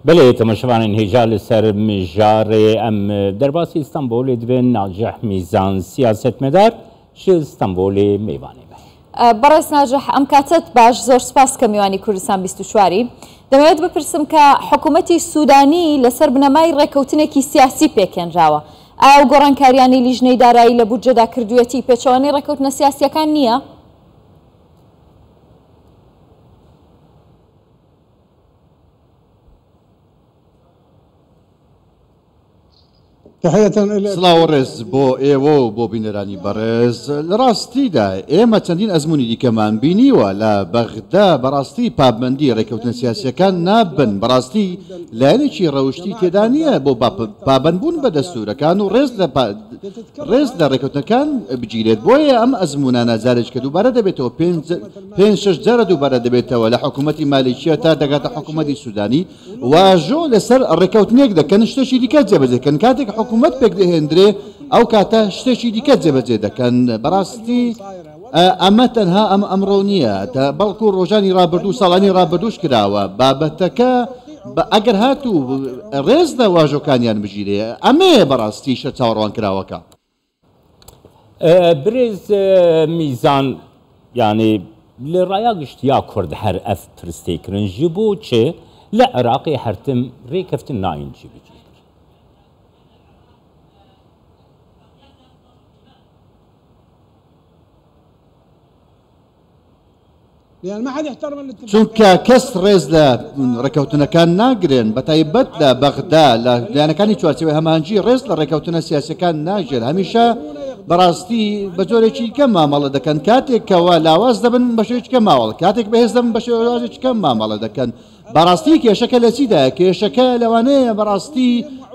بله تماشاوان هجال سر مجار ام درباسی استانبول دوین ناجح میزان سیاست مدار ش استانبول میوانی بەڕێز ناجح ئەم کاتت باش زۆر سپاس کە میوانی کوردستان 24 دەمەوێت بپرسم کە حکوومەتی سوودانی لەسەر بنەمای ڕێکەوتنێکی سیاسی پێکێنراوە. ئایا گۆڕانکاریانی لیژنەی دارایی لە بودجەدا کردووەتی پێچەوانەی ڕێکەوتنە سیاسیەکان نییە؟ سڵاو ڕێز بۆ ئێوە و بۆ بینەرانی بەڕێز لە ڕاستیدا ئێمە چەندین ئەزمموی دیکەمان بینیوە لە بەغدا بەڕاستی پابندی ڕێکەوتنە سیاسیەکان نابن بەڕاستی لایەنێکی ڕەوشتی تێدا نییە بۆ پابندبوون بە دەستورەکان و ڕێز لە ڕێکەوتنەکان بگیرێت بۆیە ئەم ئەزممونانە جارێک کە دووبارە دەبێتەوە 5-6 جارە دووبارە دەبێتەوە لە حکوومەتی مالیشیا تا دەگاتە حکوومەتی سوودانی واژۆ لەسەر ڕێکەوتنێک دەکەن شتێکی دیکە جێبەجێکەن کاتێک حکوومەت پێک دەهێنرێ ئەو کاتە شتێکی دیکە جێبەجێ دەکەن بەڕاستی ئەمە تەنها ئەم ئەمڕۆ نییە بەڵکو ڕۆژانی ڕابردوو ساڵانی ڕابردووش کراوە بابەتەکە ئەگەر هاتوو ڕێز لە واژۆکانیان بژیرێ ئەمەیە بەڕاستی شە چاوەڕوان کراوەکە. برێز میزان یعنی لە ڕایا گشتیا کورد هەر ئەف پرستێکردن ji بۆ چێ لە عێراقی هەرتم ڕێکەفتن ناینجی بجی چونکە کەس ڕێز لە ڕێکەوتنەکان ناگرێن بەتایبەت لە بەغدا لە لایەنەکانی چوارچێوەی هەمانجی ڕێز لە ڕێکەوتنە سیاسەکان ناژێت هەمیشە بەڕاستی بە جۆرێکی کەم مامەڵە دەکەن کاتێکەوە لاواز دەبن بە شێوەیەکی کەم ماوەڵ کاتێک بەهێز دەبن بە شێوەیەکی کەم مامەڵە دەکەن بەڕاستی کێشەکە لە چیدایە کێشەکە لەوانەیە بەڕاستی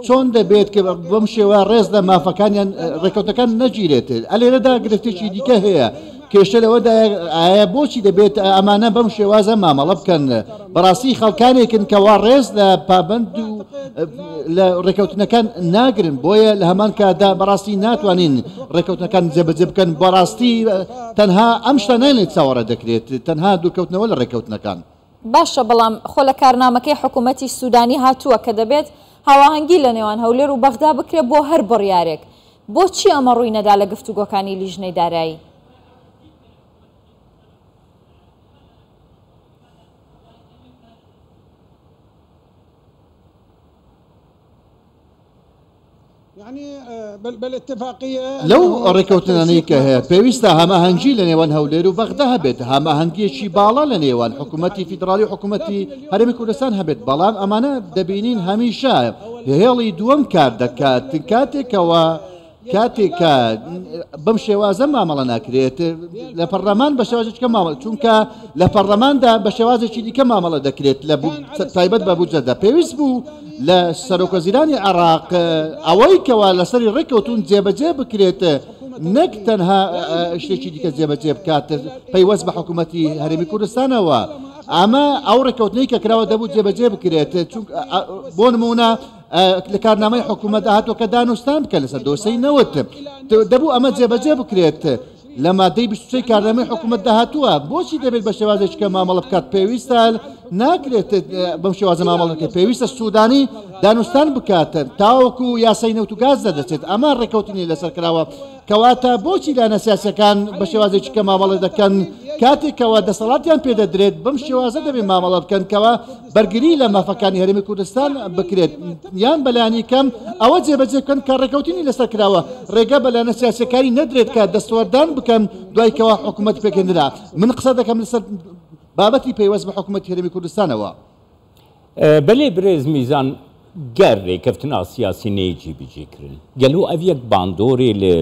چۆن دەبێت کە بەم شێوە ڕێز لە مافەکانیان ڕێکەوتەکان نەگیرێت ئەلێرەدا گرفتێکی دیکە هەیە کێشە لەوەدا ئایا بۆچی دەبێت ئەمانە بەم شێوازە مامەڵە بکەن بەڕاستی خەڵکانێکن کەوا ڕێز لە پابند و لە ڕێکەوتنەکان ناگرن بۆیە لە هەمان کادا بەڕاستی ناتوانین ڕێکەوتنەکان جێبەجێ بکەن بەڕاستی تەنها ئەم شتە نایێت چاوەڕە دەکرێت تەنها دوورکەوتنەوە لە ڕێکەوتنەکان. باشە بەڵام خۆ لە کارنامەکەی حکوومەتی سوودانی هاتووە کە دەبێت هاواهەنگی لە نێوان هەولێر و بەغدا بکرێت بۆ هەر بڕیارێک بۆچی ئەمە ڕووی نەدا لە گفتوگۆکانی لیژنەی دارایی؟ لەو ڕێکەوتنانەی کە هەیە پێویستە هەماهەنگی لە نێوان هەولێر و بەغدا هەبێت هەماهەنگیەکی باڵا لە نێوان حکوومەتی فیدرالی و حکوومەتی هەرێمی کوردستان هەبێت بەڵام ئەمانە دەبینین هەمیشە هێڵی دووەم کار دەکات کاتێکەوە کاتێکە بەم شێوازە مامەڵە ناکرێت لە پەرلەمان بە شێوازێکە مامەڵە چونکە لە پەرلەماندا بە شێوازێکی دیکە مامەڵە دەکرێت لە تایبەت بە بودجەدا پێویست بوو لە سەرۆکوەزیرانی عێراق ئەوەی کەوا لەسەری ڕێکەوتون جێبەجێ بکرێت نەک تەنها شتێکی دیکە جێبەجێ بکات پەیوەست بە حکوومەتی هەرێمی کوردستانەوە ئەمە ئەو ڕێکەوتنەی کە کراوە دەبوو جێبەجێ بکرێت بۆ نمونە لە کارنامەی حکوومەت هاتووە کە دانوستان بکە لەسەر دۆسەی نەوت دەبوو ئەمە جێبەجێ بکرێت لە مادەی 23 کارنامەی حکوومەت داهاتووە بۆچی دەبێت بە شێوازێککە مامەڵە بکات پێویستە ناکرێت بەم شێوازە مامەڵەکە پێویستە سوودانی دانوستان بکاتە تاوەکو یاسای نەوت و گاز دەدەچێت ئەمە ڕێکەوتنی لەسەر کراوە کەواتە بۆچی لانە سیاسەکان بە شێوازێککە مامەڵە دەکەن کاتێکەوە دەسەڵاتیان پێدەدرێت بەم شێوازە دەبێت مامەڵە بکەنکەوە بەرگری لە مافەکانی هەرێمی کوردستان بکرێت یان بەلایانی کەم ئەوە جێبەجێ بکەن کە ڕێکەوتنی لەسەر کراوە ڕێگە بەلایەنە سیاسەکانی نەدرێت کە دەستوەردان بکەن دوایکەوە حکوومەت پێکێنرا من قسە دەکەم لەسەر بابەتی پەیوەست بە حکوومەتی هەرێمی کوردستانەوە. بەلێ برێز میزان گەر ڕێکەفتنا سیاسی نەیجی بجێکردن گەلو ئەڤ یەک باندۆرێ لە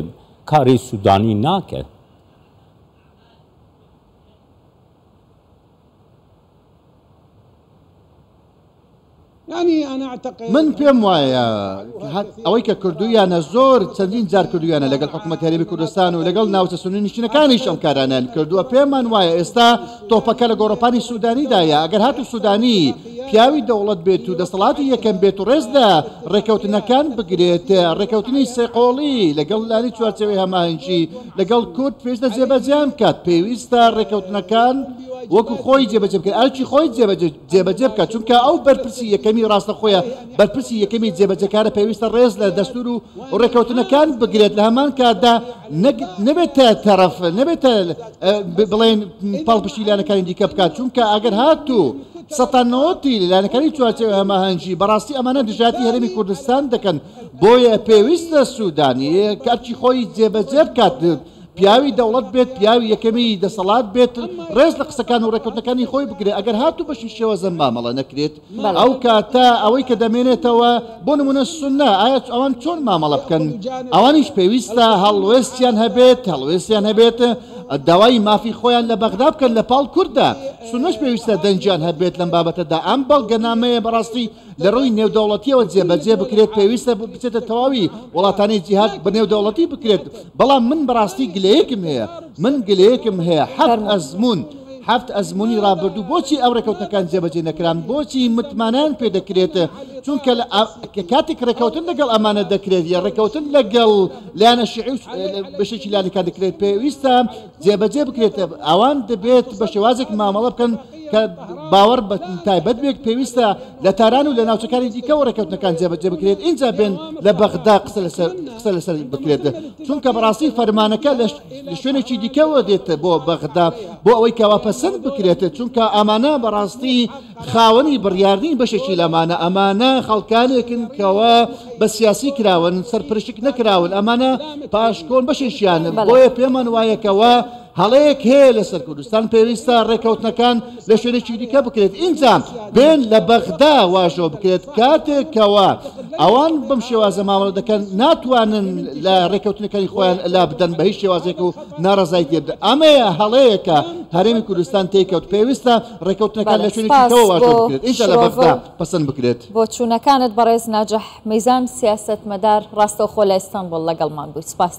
کاری سوودانی ناکە. من پێم وایە ئەوەی کە کردویانە زۆر چەندین جار کردویانە لەگەڵ حکوومەت هەرێمی کوردستان و لەگەڵ ناوچە سونیشتەکانیش ئەم کارانیان کردووە پێمان وایە ئێستا تۆپەکە لە گۆڕەپانی سوودانیدایە ئەگەر هاتو سوودانی پیاوی دەوڵەت بێت و دەسەڵاتی یەکەم بێت و ڕێزدا ڕێکەوتنەکان بگرێت ڕێکەوتنی سێقۆڵی لەگەڵ لانی چوارچێوەی هەماهەنگی لەگەڵ کورد پێشتە جێبەجێ بکات پێویستە ڕێکەوتنەکان وەکو خۆی جێبەجێ بکەن ئەرچی خۆی جێبەجێ بکات چونکە ئەو بەرپرسی یەکەمی ڕاستە خۆیە بەرپرسی یەکەمی جێبەجەکارە پێویستە ڕێز لە دەستور و ڕێکەوتنەکان بگرێت لە هەمان کاتدا نەبێتە تەرەف نەبێتە بڵێن پاڵپشتی لایەنەکانی دیکە بکات چونکە ئەگەر هاتوو سەتانەوەتی لایەنەکانی چوارچێوە هەماهەنگی بەڕاستی ئەمانە دژاتی هەرێمی کوردستان دەکەن بۆیە پێویستە سوودانی کارچی خۆی جێبەجێ بکات پیاوی دەوڵەت بێت پیاوی یەکەمی دەسەڵات بێت ڕێز لە قسەکان و ڕێکەوتنەکانی خۆی بگرێت ئەگەر هاتوو بەشی شێوەزە مامەڵە نەکرێت ئەو کاتە ئەوەی کە دەمێنێتەوە بۆ نمونە سونە ئایا ئەوان چۆن مامەڵە بکەن ئەوانیش پێویستە هەڵوێستیان هەبێت داوای مافی خۆیان لە بەغدا بکەن لە پاڵ کووردا سونەش پێویستە دەنجیان هەبێت لەم بابەتەدا ئەم بەڵگەنامەیە بەڕاستی لە ڕووی نێودەوڵەتیەوە جێبەجێ بکرێت پێویستە بچێتە تەواوی وڵاتانی جیهاد بە نێودەوڵەتی بکرێت بەڵام من بەڕاستی گلەیەکم هەیە هەفت ئەزمموی ڕابردوو بۆچی ئەو ڕێکەوتنەکان جێبەجێ نەکران بۆچی متمانان پێ دەکرێت چونکە کاتێک ڕێکەوتن لەگەڵ ئەمانە دەکرێت یا ڕێکەوتن لەگەڵ لایەنە شیعی بەشێکی لایەنەکان دەکرێت پێویستە جێبەجێ بکرێت ئەوان دەبێت بە شێوازێک مامەڵە بکەن کە باوەڕ بە تایبەت بێک پێویستە لە تاران و لە ناوچەکانی دیکەەوە ڕێکەوتنەکان جێبەجێ بکرێت اینجا بێن لە بەغدا قسە لەسەر بکرێت چونکە بەڕاستی فەرمانەکە لە شوێنێکی دیکەوە دێتە بۆ بەغدا بۆ ئەوەی کەوا پەسەند بکرێت چونکە ئەمانە بەڕاستی خاوەنی بڕیاردنی بەشێکی لەمانە ئەمانە خەڵکانێکن کەوە بە سیاسی کراون سەرپرشک نەکراون ئەمانە پاشکۆن بەشێکیان بۆیە پێمان وایەکەوە هەڵەیەک هەیە لەسەر کوردستان پێویستە ڕێکەوتنەکان لە شوێنێکی دیکە بکرێت اینجا بێن لە بەغدا واژۆ بکرێت کاتێکەوە ئەوان بەم شێوازە مامەڵە دەکەن ناتوانن لە ڕێکەوتنەکانی خۆیان لا بدەن بە هیچ شێوازێک و ناڕەزای تێبدە ئەمەیە هەڵەیەکە هەرێمی کوردستان تێکەوت پێویستە ڕێکەوتنەکان لە شوێنێکی دیکەوە واژۆ بکرێت ئینشا لە بەغدا پەسەند بکرێت بۆ چوونەکانت بەڕێز ناجەح مەیزان سیاسەتمەدار ڕاستەوخۆ لە ئیستانبوڵ لەگەڵمان بوو سپاس